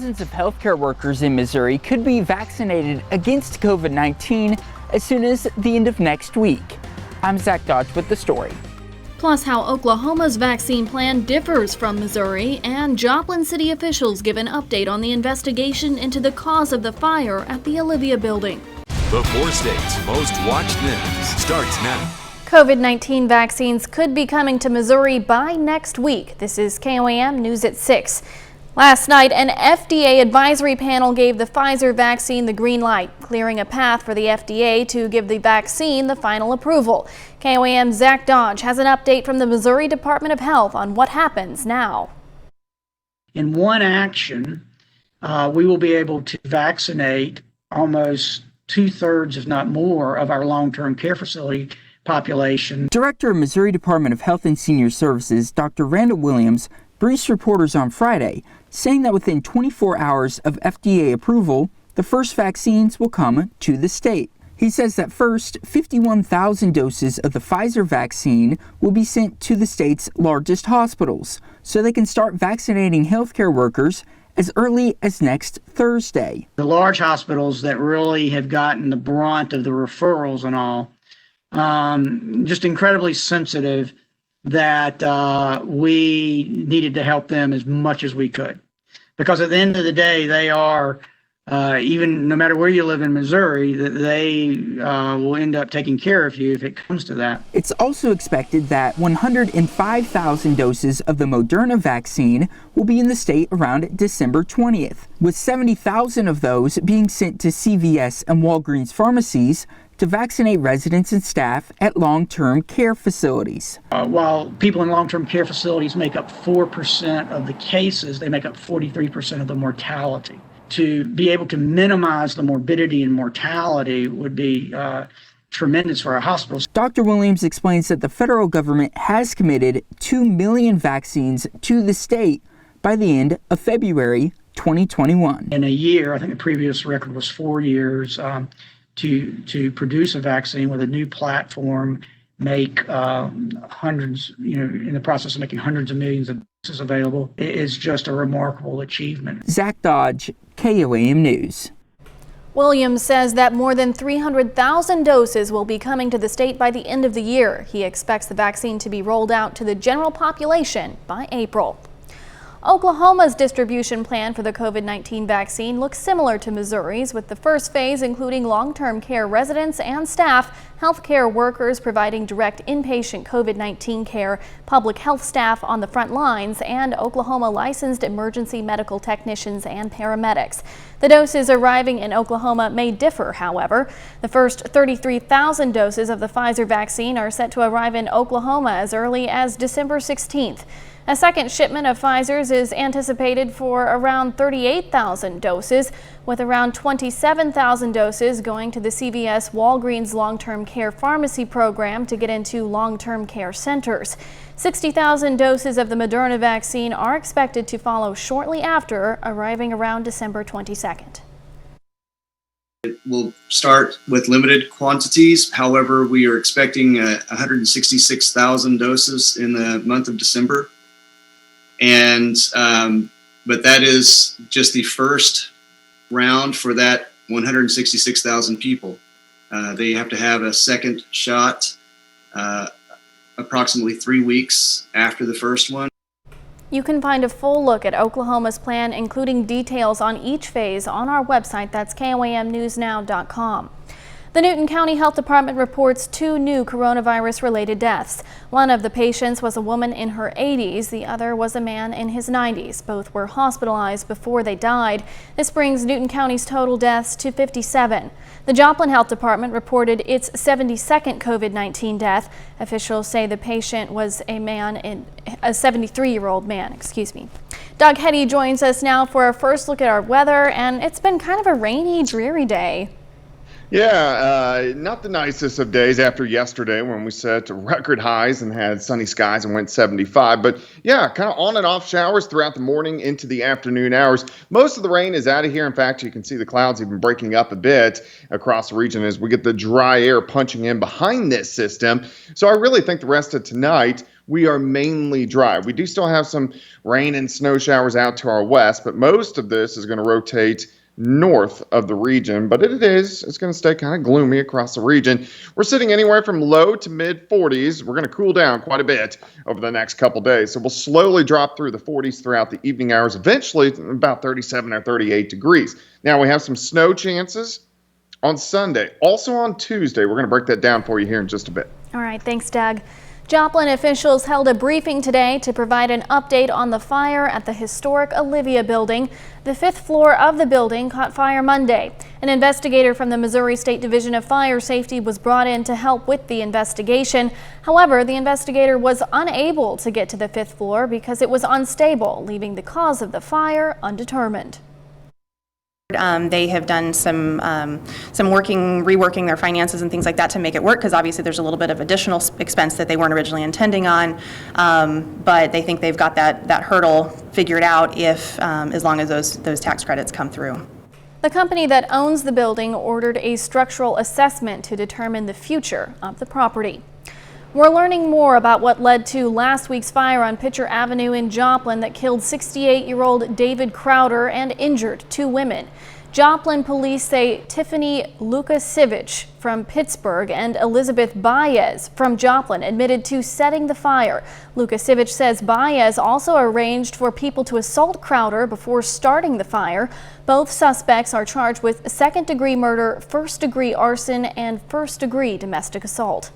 Thousands of healthcare workers in Missouri could be vaccinated against COVID-19 as soon as the end of next week. I'm Zach Dodge with the story. Plus, how Oklahoma's vaccine plan differs from Missouri, and Joplin city officials give an update on the investigation into the cause of the fire at the Olivia building. The 4 states' most watched news starts now. COVID-19 vaccines could be coming to Missouri by next week. This is KOAM News at 6. Last night, an FDA advisory panel gave the Pfizer vaccine the green light, clearing a path for the FDA to give the vaccine the final approval. KOAM's Zach Dodge has an update from the Missouri Department of Health on what happens now. In one action, we will be able to vaccinate almost 2/3, if not more, of our long-term care facility population. Director of Missouri Department of Health and Senior Services, Dr. Randall Williams, briefed reporters on Friday, saying that within 24 hours of FDA approval, the first vaccines will come to the state. He says that first, 51,000 doses of the Pfizer vaccine will be sent to the state's largest hospitals, so they can start vaccinating healthcare workers as early as next Thursday. The large hospitals that really have gotten the brunt of the referrals and all, just incredibly sensitive that we needed to help them as much as we could. Because at the end of the day, they are, even no matter where you live in Missouri, they will end up taking care of you if it comes to that. It's also expected that 105,000 doses of the Moderna vaccine will be in the state around December 20th, with 70,000 of those being sent to CVS and Walgreens pharmacies to vaccinate residents and staff at long-term care facilities. While people in long-term care facilities make up 4% of the cases, they make up 43% of the mortality. To be able to minimize the morbidity and mortality would be tremendous for our hospitals. Dr. Williams explains that the federal government has committed 2 million vaccines to the state by the end of February 2021. In a year, I think the previous record was 4 years, to produce a vaccine with a new platform, make hundreds, in the process of making hundreds of millions of doses available, is just a remarkable achievement. Zach Dodge, KOAM News. Williams says that more than 300,000 doses will be coming to the state by the end of the year. He expects the vaccine to be rolled out to the general population by April. Oklahoma's distribution plan for the COVID-19 vaccine looks similar to Missouri's, with the first phase including long-term care residents and staff, healthcare workers providing direct inpatient COVID-19 care, public health staff on the front lines, and Oklahoma licensed emergency medical technicians and paramedics. The doses arriving in Oklahoma may differ, however. The first 33,000 doses of the Pfizer vaccine are set to arrive in Oklahoma as early as December 16th. A second shipment of Pfizer's is anticipated for around 38,000 doses, with around 27,000 doses going to the CVS Walgreens long-term care pharmacy program to get into long-term care centers. 60,000 doses of the Moderna vaccine are expected to follow shortly after, arriving around December 22nd. It will start with limited quantities. However, we are expecting 166,000 doses in the month of December. And but that is just the first round for that 166,000 people. They have to have a second shot approximately 3 weeks after the first one. You can find a full look at Oklahoma's plan, including details on each phase, on our website. That's KOAMnewsnow.com. The Newton County Health Department reports 2 new coronavirus-related deaths. One of the patients was a woman in her 80s. The other was a man in his 90s. Both were hospitalized before they died. This brings Newton County's total deaths to 57. The Joplin Health Department reported its 72nd COVID-19 death. Officials say the patient was a 73-year-old man. Doug Hetty joins us now for our first look at our weather, and it's been kind of a rainy, dreary day. Yeah, not the nicest of days after yesterday when we set record highs and had sunny skies and went 75. But yeah, kind of on and off showers throughout the morning into the afternoon hours. Most of the rain is out of here. In fact, you can see the clouds even breaking up a bit across the region as we get the dry air punching in behind this system. So I really think the rest of tonight we are mainly dry. We do still have some rain and snow showers out to our west, but most of this is going to rotate north of the region, but it's going to stay kind of gloomy across the region. We're sitting anywhere from low to mid 40s. We're going to cool down quite a bit over the next couple days. So we'll slowly drop through the 40s throughout the evening hours, eventually about 37 or 38 degrees. Now we have some snow chances on Sunday. Also on Tuesday, we're going to break that down for you here in just a bit. All right, thanks, Doug. Joplin officials held a briefing today to provide an update on the fire at the historic Olivia building. The 5th floor of the building caught fire Monday. An investigator from the Missouri State Division of Fire Safety was brought in to help with the investigation. However, the investigator was unable to get to the 5th floor because it was unstable, leaving the cause of the fire undetermined. They have done some reworking their finances and things like that to make it work, because obviously there's a little bit of additional expense that they weren't originally intending on, but they think they've got that hurdle figured out if as long as those tax credits come through. The company that owns the building ordered a structural assessment to determine the future of the property. We're learning more about what led to last week's fire on Pitcher Avenue in Joplin that killed 68-year-old David Crowder and injured 2 women. Joplin police say Tiffany Lukasiewicz from Pittsburgh and Elizabeth Baez from Joplin admitted to setting the fire. Lukasiewicz says Baez also arranged for people to assault Crowder before starting the fire. Both suspects are charged with 2nd-degree murder, 1st-degree arson, and 1st-degree domestic assault.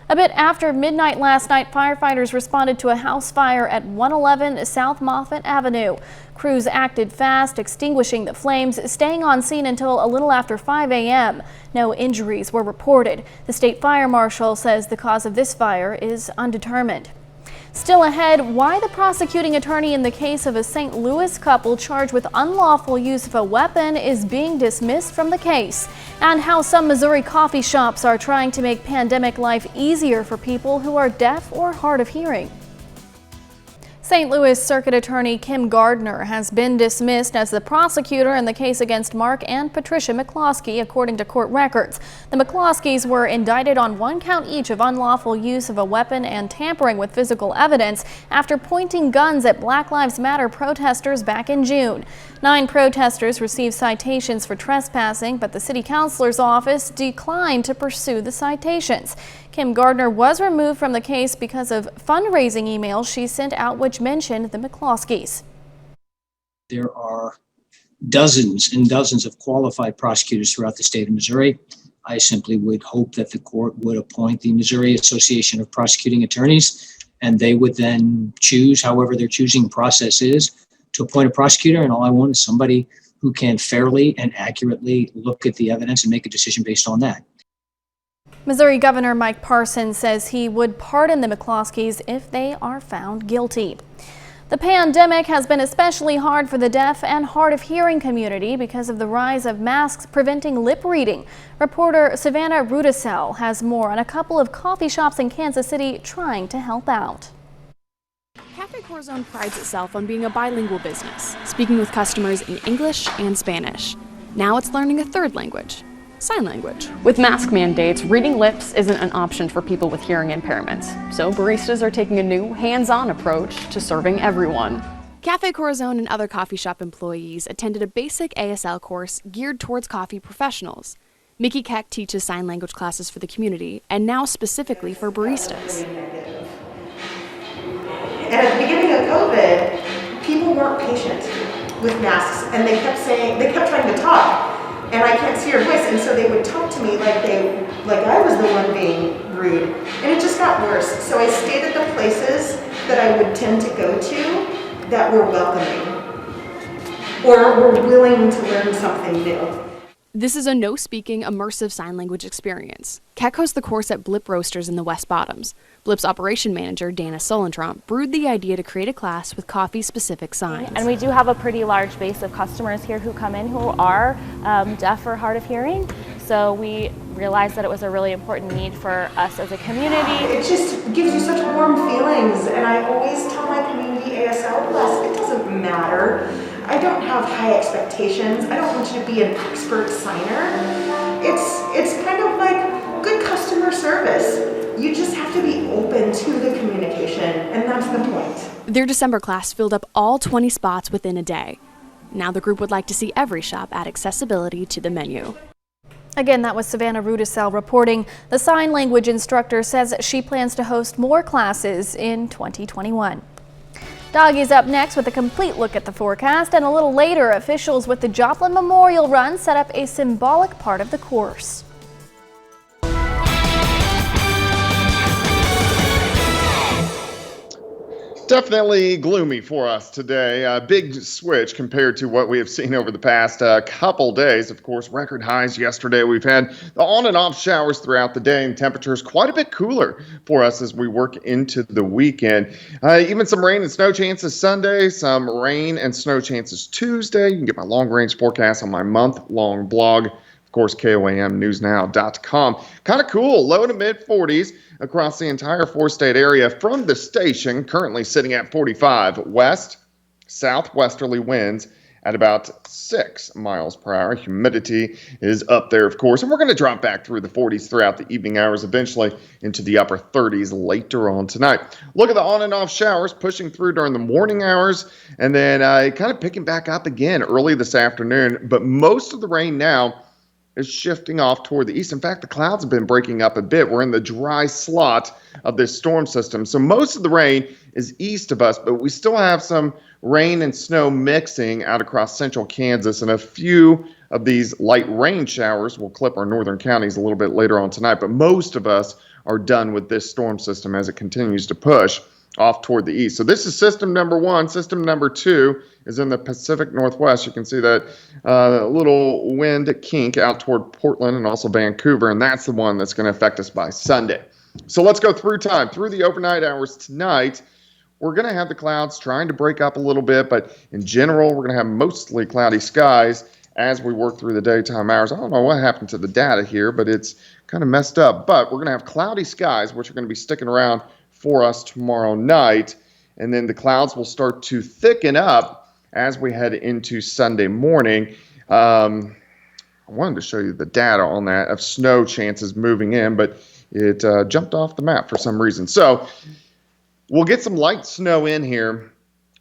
A bit after midnight last night, firefighters responded to a house fire at 111 South Moffett Avenue. Crews acted fast, extinguishing the flames, staying on scene until a little after 5 a.m. No injuries were reported. The state fire marshal says the cause of this fire is undetermined. Still ahead, why the prosecuting attorney in the case of a St. Louis couple charged with unlawful use of a weapon is being dismissed from the case, and how some Missouri coffee shops are trying to make pandemic life easier for people who are deaf or hard of hearing. St. Louis Circuit Attorney Kim Gardner has been dismissed as the prosecutor in the case against Mark and Patricia McCloskey, according to court records. The McCloskeys were indicted on 1 count each of unlawful use of a weapon and tampering with physical evidence after pointing guns at Black Lives Matter protesters back in June. 9 protesters received citations for trespassing, but the city councilor's office declined to pursue the citations. Kim Gardner was removed from the case because of fundraising emails she sent out which mentioned the McCloskeys. There are dozens and dozens of qualified prosecutors throughout the state of Missouri. I simply would hope that the court would appoint the Missouri Association of Prosecuting Attorneys, and they would then choose, however their choosing process is, to appoint a prosecutor. And all I want is somebody who can fairly and accurately look at the evidence and make a decision based on that. Missouri Governor Mike Parson says he would pardon the McCloskeys if they are found guilty. The pandemic has been especially hard for the deaf and hard of hearing community because of the rise of masks preventing lip reading. Reporter Savannah Rudisell has more on a couple of coffee shops in Kansas City trying to help out. Cafe Corazon prides itself on being a bilingual business, speaking with customers in English and Spanish. Now it's learning a 3rd language. Sign language. With mask mandates, reading lips isn't an option for people with hearing impairments, so baristas are taking a new, hands-on approach to serving everyone. Cafe Corazon and other coffee shop employees attended a basic ASL course geared towards coffee professionals. Mickey Keck teaches sign language classes for the community, and now specifically for baristas. And at the beginning of COVID, people weren't patient with masks, and they kept trying to talk. And I can't see her voice, and so they would talk to me like I was the one being rude, and it just got worse. So I stayed at the places that I would tend to go to that were welcoming or were willing to learn something new. This is a no-speaking, immersive sign language experience. Keck hosts the course at Blip Roasters in the West Bottoms. Blip's operation manager, Dana Solentramp, brewed the idea to create a class with coffee-specific signs. And we do have a pretty large base of customers here who come in who are deaf or hard of hearing. So we realized that it was a really important need for us as a community. It just gives you such warm feelings, and I always tell my community ASL class, it doesn't matter. I don't have high expectations. I don't want you to be an expert signer. It's kind of like good customer service. You just have to be open to the communication, and that's the point. Their December class filled up all 20 spots within a day. Now the group would like to see every shop add accessibility to the menu. Again, that was Savannah Rudisell reporting. The sign language instructor says she plans to host more classes in 2021. Doug is up next with a complete look at the forecast, and a little later, officials with the Joplin Memorial Run set up a symbolic part of the course. Definitely gloomy for us today. A big switch compared to what we have seen over the past couple days. Of course, record highs yesterday. We've had the on and off showers throughout the day, and temperatures quite a bit cooler for us as we work into the weekend. Even some rain and snow chances Sunday, some rain and snow chances Tuesday. You can get my long range forecast on my month-long blog. Of course, KOAMnewsnow.com. Kind of cool, low to mid 40s across the entire four-state area from the station, currently sitting at 45. West, southwesterly winds at about 6 miles per hour. Humidity is up there, of course, and we're going to drop back through the 40s throughout the evening hours, eventually into the upper 30s later on tonight. Look at the on and off showers pushing through during the morning hours, and then kind of picking back up again early this afternoon, but most of the rain now is shifting off toward the east. In fact, the clouds have been breaking up a bit. We're in the dry slot of this storm system. So most of the rain is east of us, but we still have some rain and snow mixing out across central Kansas, and a few of these light rain showers will clip our northern counties a little bit later on tonight. But most of us are done with this storm system as it continues to push off toward the east. So this is system number one. System number two is in the Pacific Northwest. You can see that little wind kink out toward Portland and also Vancouver, and that's the one that's going to affect us by Sunday. So let's go through time. Through the overnight hours tonight, we're going to have the clouds trying to break up a little bit, but in general, we're going to have mostly cloudy skies as we work through the daytime hours. I don't know what happened to the data here, but it's kind of messed up. But we're going to have cloudy skies, which are going to be sticking around for us tomorrow night, and then the clouds will start to thicken up as we head into Sunday morning. I wanted to show you the data on that of snow chances moving in, but it jumped off the map for some reason. So we'll get some light snow in here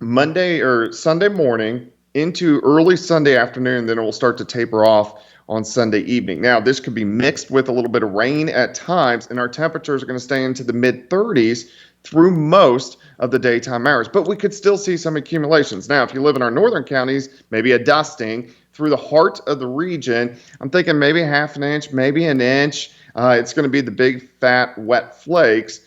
Monday or Sunday morning into early Sunday afternoon, then it will start to taper off on Sunday evening. Now, this could be mixed with a little bit of rain at times, and our temperatures are going to stay into the mid-30s through most of the daytime hours. But we could still see some accumulations. Now, if you live in our northern counties, maybe a dusting through the heart of the region. I'm thinking maybe half an inch, maybe an inch. It's going to be the big, fat, wet flakes.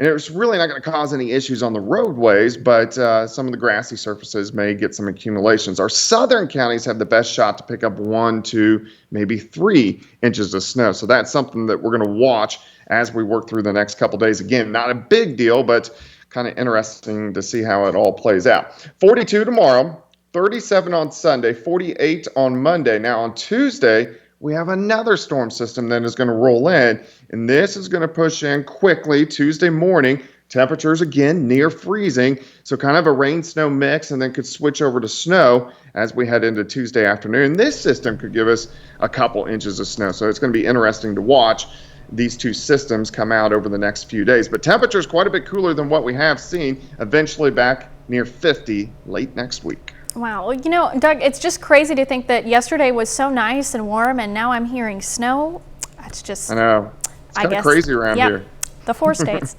And it's really not going to cause any issues on the roadways, but some of the grassy surfaces may get some accumulations. Our southern counties have the best shot to pick up 1, 2, maybe 3 inches of snow. So that's something that we're going to watch as we work through the next couple days. Again, not a big deal, but kind of interesting to see how it all plays out. 42 tomorrow, 37 on Sunday, 48 on Monday. Now on Tuesday, we have another storm system that is going to roll in, and this is going to push in quickly Tuesday morning. Temperatures again near freezing, so kind of a rain-snow mix, and then could switch over to snow as we head into Tuesday afternoon. This system could give us a couple inches of snow, so it's going to be interesting to watch these two systems come out over the next few days. But temperatures quite a bit cooler than what we have seen, eventually back near 50 late next week. Wow. Well, you know, Doug, it's just crazy to think that yesterday was so nice and warm, and now I'm hearing snow. That's just, I know. It's kind of crazy around here. The 4 states.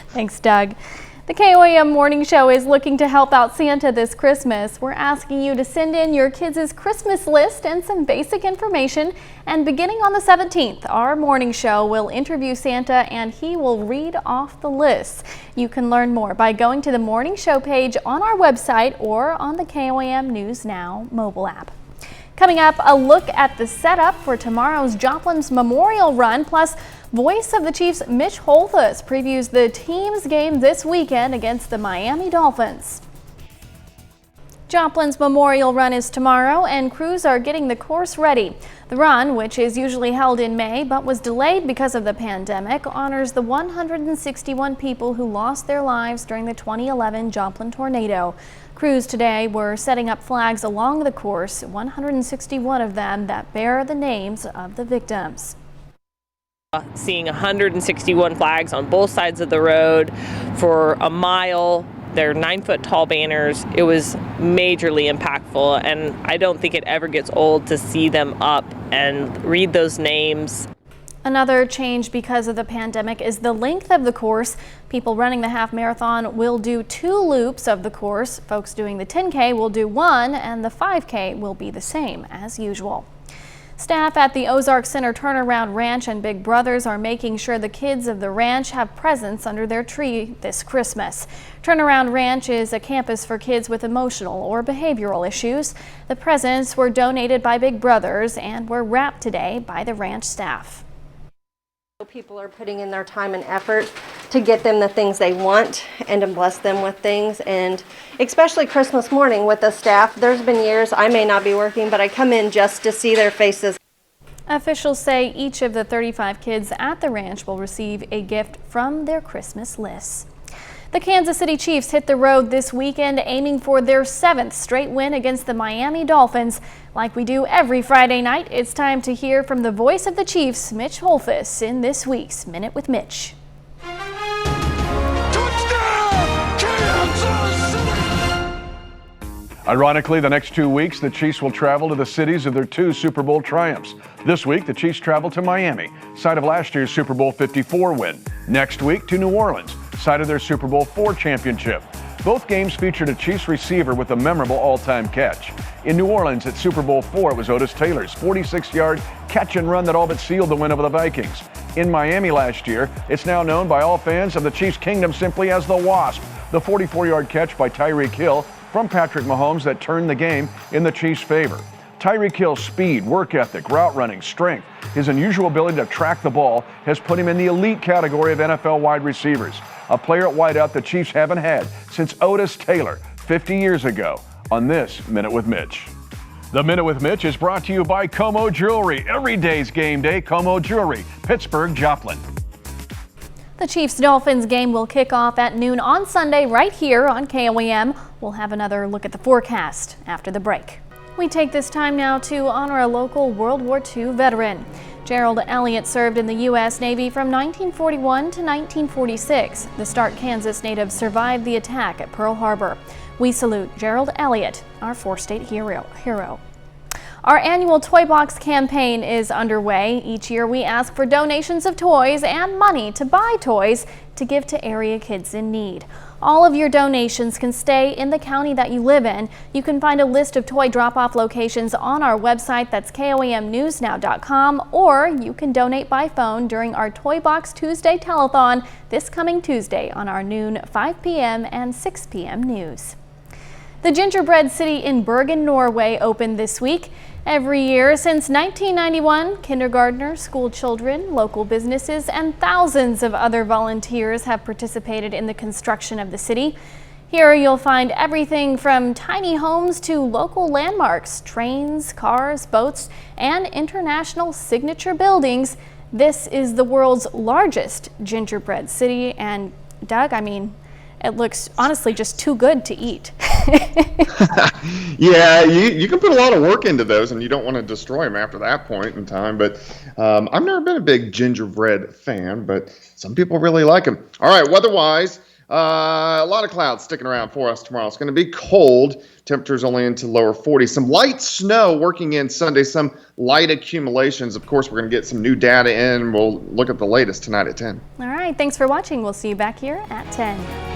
Thanks, Doug. The KOAM Morning Show is looking to help out Santa this Christmas. We're asking you to send in your kids' Christmas list and some basic information. And beginning on the 17th, our morning show will interview Santa and he will read off the list. You can learn more by going to the morning show page on our website or on the KOAM News Now mobile app. Coming up, a look at the setup for tomorrow's Joplin's Memorial Run, plus voice of the Chiefs Mitch Holthus previews the team's game this weekend against the Miami Dolphins. Joplin's Memorial Run is tomorrow, and crews are getting the course ready. The run, which is usually held in May but was delayed because of the pandemic, honors the 161 people who lost their lives during the 2011 Joplin tornado. Crews today were setting up flags along the course, 161 of them that bear the names of the victims. Seeing 161 flags on both sides of the road for a mile. They're 9-foot tall banners. It was majorly impactful, and I don't think it ever gets old to see them up and read those names. Another change because of the pandemic is the length of the course. People running the half marathon will do 2 loops of the course. Folks doing the 10K will do 1, and the 5K will be the same as usual. Staff at the Ozark Center Turnaround Ranch and Big Brothers are making sure the kids of the ranch have presents under their tree this Christmas. Turnaround Ranch is a campus for kids with emotional or behavioral issues. The presents were donated by Big Brothers and were wrapped today by the ranch staff. People are putting in their time and effort to get them the things they want and to bless them with things, and especially Christmas morning with the staff. There's been years I may not be working, but I come in just to see their faces. Officials say each of the 35 kids at the ranch will receive a gift from their Christmas lists. The Kansas City Chiefs hit the road this weekend, aiming for their 7th straight win against the Miami Dolphins. Like we do every Friday night, it's time to hear from the voice of the Chiefs, Mitch Holthus, in this week's Minute with Mitch. Ironically, the next 2 weeks, the Chiefs will travel to the cities of their 2 Super Bowl triumphs. This week, the Chiefs travel to Miami, site of last year's Super Bowl 54 win. Next week, to New Orleans, site of their Super Bowl IV championship. Both games featured a Chiefs receiver with a memorable all-time catch. In New Orleans at Super Bowl IV, it was Otis Taylor's 46-yard catch and run that all but sealed the win over the Vikings. In Miami last year, it's now known by all fans of the Chiefs' kingdom simply as the Wasp, the 44-yard catch by Tyreek Hill from Patrick Mahomes that turned the game in the Chiefs' favor. Tyreek Hill's speed, work ethic, route running, strength, his unusual ability to track the ball has put him in the elite category of NFL wide receivers, a player at wideout the Chiefs haven't had since Otis Taylor 50 years ago on this Minute with Mitch. The Minute with Mitch is brought to you by Como Jewelry. Every day's game day, Como Jewelry, Pittsburgh, Joplin. The Chiefs-Dolphins game will kick off at noon on Sunday right here on KOAM. We'll have another look at the forecast after the break. We take this time now to honor a local World War II veteran. Gerald Elliott served in the U.S. Navy from 1941 to 1946. The Stark, Kansas native survived the attack at Pearl Harbor. We salute Gerald Elliott, our 4-state hero. Our annual Toy Box campaign is underway. Each year we ask for donations of toys and money to buy toys to give to area kids in need. All of your donations can stay in the county that you live in. You can find a list of toy drop-off locations on our website, that's KOAMnewsnow.com, or you can donate by phone during our Toy Box Tuesday telethon this coming Tuesday on our noon, 5 p.m. and 6 p.m. news. The Gingerbread City in Bergen, Norway opened this week. Every year since 1991, kindergartners, school children, local businesses, and thousands of other volunteers have participated in the construction of the city. Here you'll find everything from tiny homes to local landmarks, trains, cars, boats, and international signature buildings. This is the world's largest gingerbread city, and Doug, it looks honestly just too good to eat. Yeah, you can put a lot of work into those, and you don't want to destroy them after that point in time. But I've never been a big gingerbread fan, but some people really like them. All right, weather-wise, a lot of clouds sticking around for us tomorrow. It's going to be cold. Temperatures only into lower 40s. Some light snow working in Sunday, some light accumulations. Of course, we're going to get some new data in. We'll look at the latest tonight at 10. All right, thanks for watching. We'll see you back here at 10.